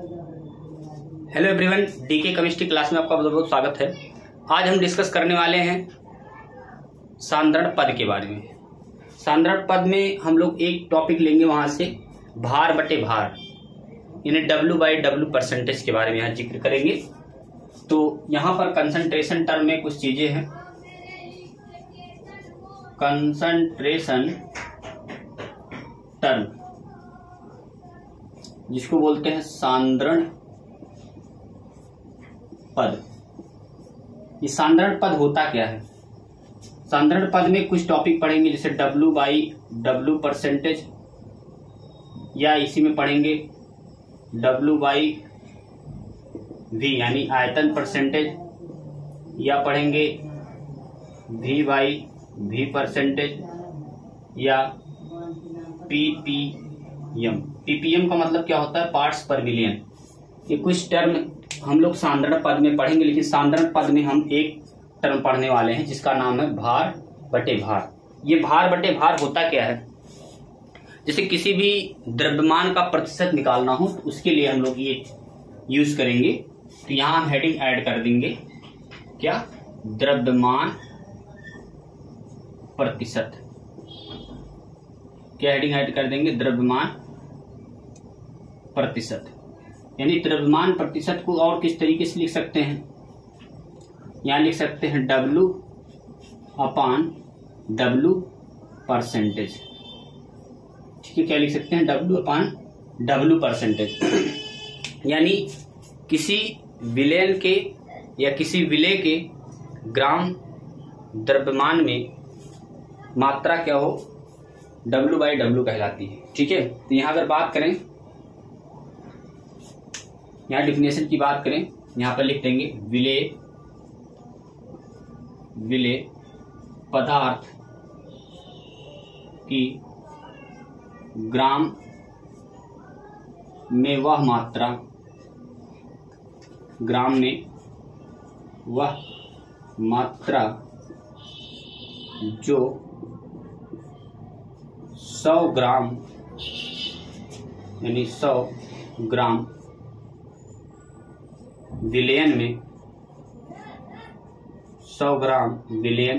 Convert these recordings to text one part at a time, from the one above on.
Hello everyone, DK chemistry class में आपका बहुत बहुत स्वागत है। आज हम डिस्कस करने वाले हैं सांद्रण पद के बारे में। सांद्रण पद में हम लोग एक टॉपिक लेंगे, वहां से भार बटे भार यानी W/W परसेंटेज के बारे में यहाँ जिक्र करेंगे। तो यहाँ पर कंसंट्रेशन टर्म में कुछ चीजें हैं। कंसंट्रेशन टर्म जिसको बोलते हैं सांद्रण पद। ये सांद्रण पद होता क्या है? सांद्रण पद में कुछ टॉपिक पढ़ेंगे, जैसे W/W परसेंटेज, या इसी में पढ़ेंगे W/V यानी आयतन परसेंटेज, या पढ़ेंगे V/V परसेंटेज, या PPM। PPM का मतलब क्या होता है? पार्ट्स पर मिलियन। ये कुछ टर्म हम लोग सांद्रण पद में पढ़ेंगे, लेकिन सांद्रण पद में हम एक टर्म पढ़ने वाले हैं जिसका नाम है भार बटे भार। ये भार बटे भार होता क्या है? जैसे किसी भी द्रव्यमान का प्रतिशत निकालना हो तो उसके लिए हम लोग ये यूज करेंगे। तो यहां हम हेडिंग ऐड कर देंगे, क्या? द्रव्यमान प्रतिशत। क्या हेडिंग ऐड कर देंगे? द्रव्यमान प्रतिशत। यानी द्रव्यमान प्रतिशत को और किस तरीके से लिख सकते हैं? यहां लिख सकते हैं W/W परसेंटेज। ठीक है, क्या लिख सकते हैं? W/W percentage. यानी किसी विलयन के या किसी विलेय के ग्राम द्रव्यमान में मात्रा क्या हो? W/W कहलाती है। ठीक है, तो यहां अगर बात करें, यहां डिफिनेशन की बात करें, यहां पर लिख देंगे विलेय पदार्थ की ग्राम में वह मात्रा, ग्राम में वह मात्रा जो 100 ग्राम यानी 100 ग्राम विलयन में 100 ग्राम विलयन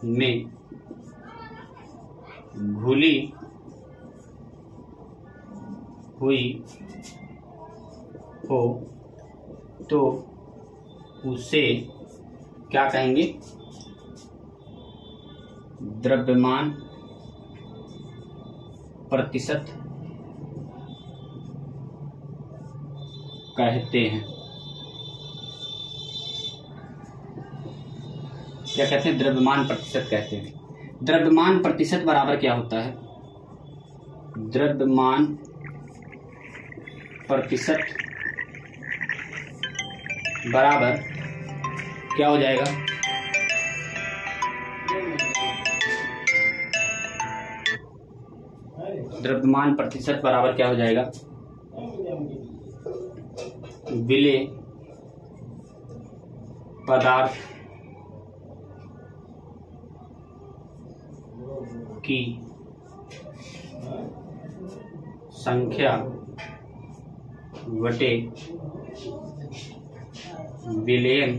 में घुली हुई हो तो उसे क्या कहेंगे? द्रव्यमान प्रतिशत कहते हैं। क्या कहते हैं? द्रव्यमान प्रतिशत कहते हैं। द्रव्यमान प्रतिशत बराबर क्या होता है? द्रव्यमान प्रतिशत बराबर क्या हो जाएगा? द्रव्यमान प्रतिशत बराबर क्या हो जाएगा? विलेय पदार्थ की संख्या बटे विलयन।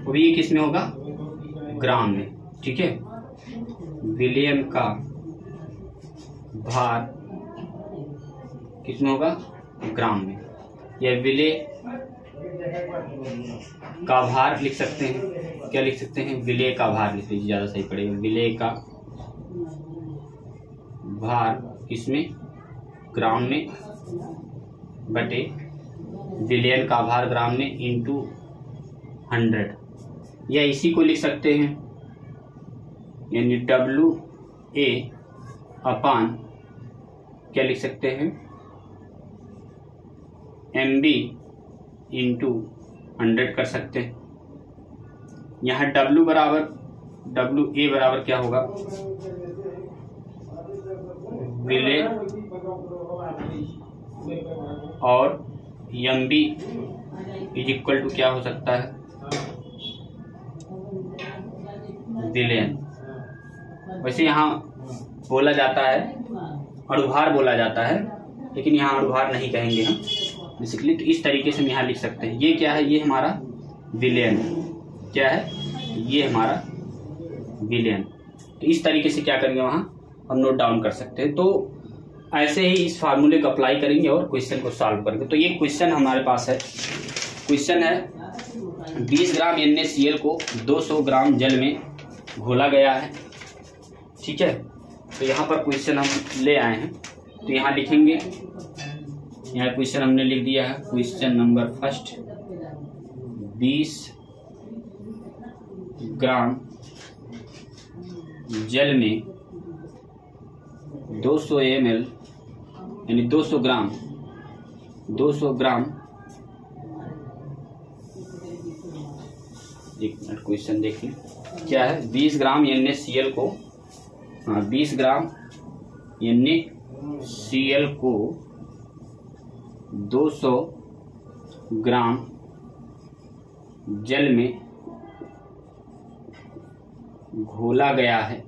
और ये किस में होगा? ग्राम में। ठीक है, विलयन का भार किस में होगा? ग्राम में। या विलेय का भार लिख सकते हैं। क्या लिख सकते हैं? विलेय का भार लिख लीजिए, ज्यादा सही पड़ेगा। विलेय का भार किसमें? ग्राम में, बटे विलयन का भार ग्राम में इंटू 100। या इसी को लिख सकते हैं, यानी WA/ क्या लिख सकते हैं? MB इंटू 100 कर सकते हैं। यहाँ WA बराबर क्या होगा? विलेय और MB इज इक्वल टू क्या हो सकता है? विलयन। वैसे यहाँ बोला जाता है, अणुभार बोला जाता है, लेकिन यहाँ अणुभार नहीं कहेंगे हम बेसिकली। तो इस तरीके से हम यहाँ लिख सकते हैं। ये क्या है, ये हमारा विलयन, क्या है ये हमारा विलयन। तो इस तरीके से क्या करेंगे वहाँ हम नोट डाउन कर सकते हैं। तो ऐसे ही इस फार्मूले को अप्लाई करेंगे और क्वेश्चन को सॉल्व करेंगे। तो ये क्वेश्चन हमारे पास है, क्वेश्चन है 20 ग्राम NaCl को 200 ग्राम जल में घोला गया है, ठीक है। तो यहाँ पर क्वेश्चन हम ले आए हैं, तो यहाँ लिखेंगे, यहाँ क्वेश्चन हमने लिख दिया है। क्वेश्चन नंबर फर्स्ट, 20 ग्राम जल में 200 ml यानी 200 ग्राम एक मिनट क्वेश्चन देखिए क्या है। 20 ग्राम NaCl को, हाँ 20 ग्राम NaCl को 200 ग्राम जल में घोला गया है।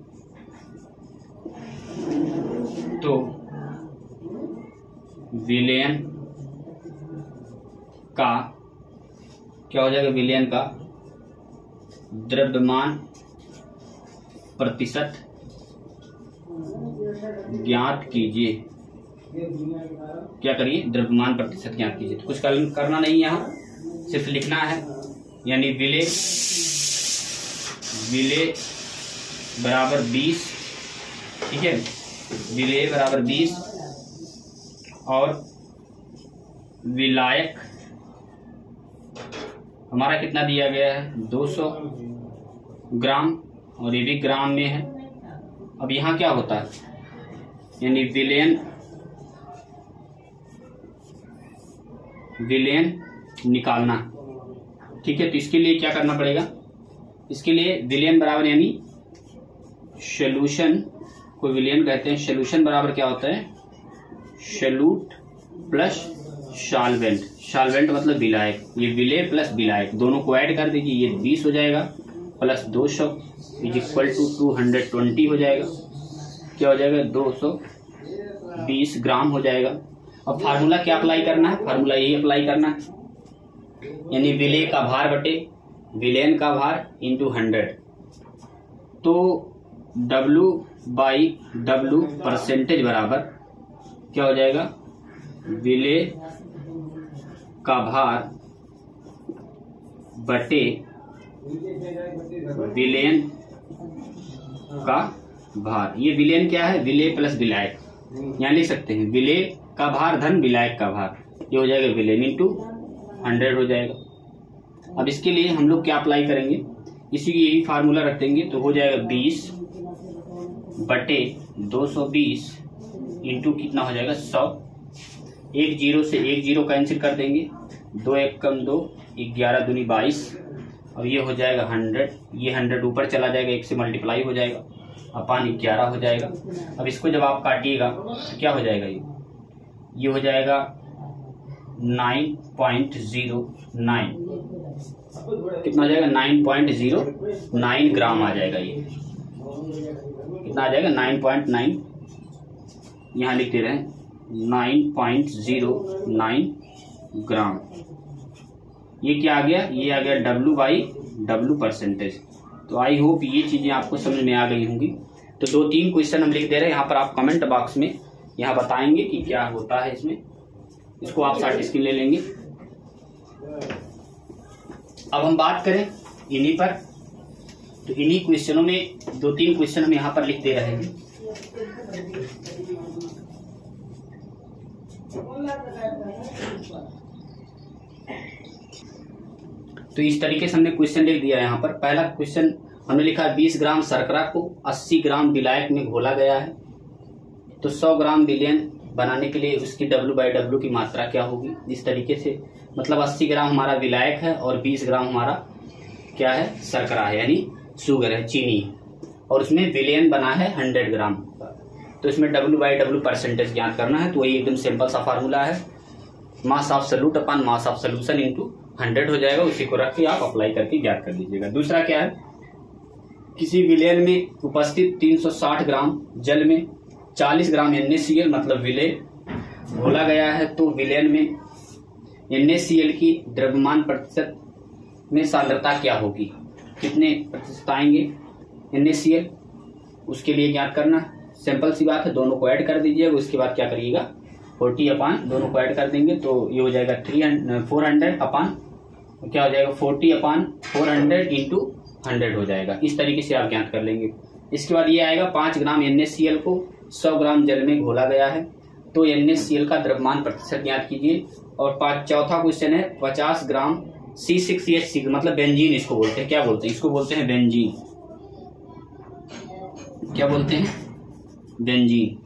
तो विलयन का क्या हो जाएगा, विलयन का द्रव्यमान प्रतिशत ज्ञात कीजिए। क्या करिए, द्रव्यमान प्रतिशत ज्ञात कीजिए। तो कुछ करना नहीं, यहाँ सिर्फ लिखना है, यानी विलेय बराबर 20, ठीक है, विलेय बराबर 20 और विलायक हमारा कितना दिया गया है 200 ग्राम, और ये भी ग्राम में है। अब यहाँ क्या होता है, यानी विलयन निकालना, ठीक है। तो इसके लिए क्या करना पड़ेगा, इसके लिए विलयन बराबर यानी सोल्यूशन को विलयन कहते हैं। सोल्यूशन बराबर क्या होता है, सोल्यूट प्लस सॉल्वेंट। सॉल्वेंट मतलब विलायक, ये विलेय प्लस विलायक दोनों को ऐड कर दीजिए, ये 20 हो जाएगा प्लस 200 इज इक्वल टू 220 हो जाएगा। क्या हो जाएगा, 220 ग्राम हो जाएगा। अब फार्मूला क्या अप्लाई करना है, फार्मूला यही अप्लाई करना है, यानी विलेय का भार बटे विलयन का भार इंटू 100। तो W/W परसेंटेज बराबर क्या हो जाएगा, विलेय का भार बटे विलयन का भार। ये विलयन क्या है, विलेय प्लस विलायक, यहाँ लिख सकते हैं विलेय का भार धन विलायक का भार, ये हो जाएगा विलयन इंटू 100 हो जाएगा। अब इसके लिए हम लोग क्या अप्लाई करेंगे, इसी यही फार्मूला रख देंगे। तो हो जाएगा 20 बटे 220 इंटू कितना हो जाएगा 100, एक जीरो से एक जीरो कैंसिल कर देंगे, 2 1 कम 2, 11 दूनी 22। अब ये हो जाएगा 100, ये 100 ऊपर चला जाएगा, 1 से मल्टीप्लाई हो जाएगा, अपान 11 हो जाएगा। अब इसको जब आप काटिएगा तो क्या हो जाएगा, ये हो जाएगा 9.09, कितना आ जाएगा 9.09 ग्राम आ जाएगा। ये कितना आ जाएगा 9.9, यहाँ लिख दे रहे हैं 9.09 ग्राम। ये क्या आ गया, ये आ गया W/W परसेंटेज। तो आई होप ये चीजें आपको समझ में आ गई होंगी। तो 2-3 क्वेश्चन हम लिख दे रहे हैं, यहाँ पर आप कमेंट बॉक्स में यहाँ बताएंगे कि क्या होता है इसमें, इसको आप शॉर्ट स्क्रीन ले लेंगे। अब हम बात करें इन्हीं पर, तो इन्हीं क्वेश्चनों में 2-3 क्वेश्चन हम यहाँ पर लिख दे रहे हैं। तो इस तरीके से हमने क्वेश्चन लिख दिया है। यहाँ पर पहला क्वेश्चन हमने लिखा 20 ग्राम शर्करा को 80 ग्राम विलायक में घोला गया है। तो 100 ग्राम विलयन बनाने के लिए उसकी W/W की मात्रा क्या होगी, इस तरीके से। मतलब 80 ग्राम हमारा विलायक है और 20 ग्राम हमारा क्या है, शर्करा है, यानी शुगर है, चीनी है, और उसमें विलयन बना है 100 ग्राम। तो इसमें W/W परसेंटेज ज्ञात करना है। तो वही एकदम सिंपल सा फार्मूला है, mass of solute upon mass of solution into 100 हो जाएगा। उसी को रख के आप अप्लाई करके ज्ञात कर लीजिएगा। दूसरा क्या है, किसी विलयन में उपस्थित 360 ग्राम जल में 40 ग्राम NaCl मतलब विलेय घोला गया है तो विलयन में NaCl की द्रव्यमान प्रतिशत में सांद्रता क्या होगी, कितने प्रतिशत आएंगे NaCl, उसके लिए ज्ञात करना। सिंपल सी बात है, दोनों को ऐड कर दीजिएगा। उसके बाद क्या करिएगा, 40 दोनों को ऐड कर देंगे तो ये हो जाएगा 400 अपान क्या हो जाएगा 40/400 इंटू 100 हो जाएगा। इस तरीके से आप ज्ञात कर लेंगे। इसके बाद ये आएगा 5 ग्राम NaCl को 100 ग्राम जल में घोला गया है तो NaCl का द्रव्यमान प्रतिशत ज्ञात कीजिए। और चौथा क्वेश्चन है 50 ग्राम C6H6 मतलब बेंजीन इसको बोलते हैं। क्या बोलते हैं इसको, बोलते हैं बेंजीन। क्या बोलते हैं, बेंजीन।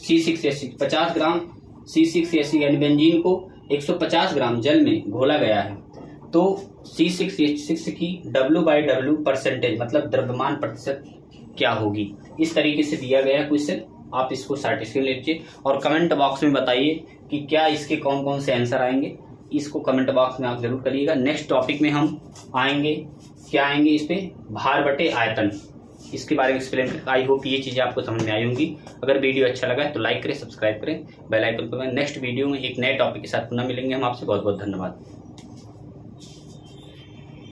C6H6 50 ग्राम C6H6 यानी बेंजीन को 150 ग्राम जल में घोला गया है तो C6H6 की W/W परसेंटेज मतलब द्रव्यमान प्रतिशत क्या होगी। इस तरीके से दिया गया क्वेश्चन, आप इसको सर्टिफिकेट लीजिए और कमेंट बॉक्स में बताइए कि क्या इसके कौन कौन से आंसर आएंगे। इसको कमेंट बॉक्स में आप जरूर करिएगा। नेक्स्ट टॉपिक में हम आएंगे, क्या आएंगे इस पे, भार बटे आयतन, इसके बारे में एक्सप्लेन करें। आई होप ये चीजें आपको समझ में आई होंगी। अगर वीडियो अच्छा लगा है तो लाइक करें, सब्सक्राइब करें, बेल आइकन पर। नेक्स्ट वीडियो में एक नए टॉपिक के साथ पुनः मिलेंगे हम आपसे। बहुत बहुत धन्यवाद।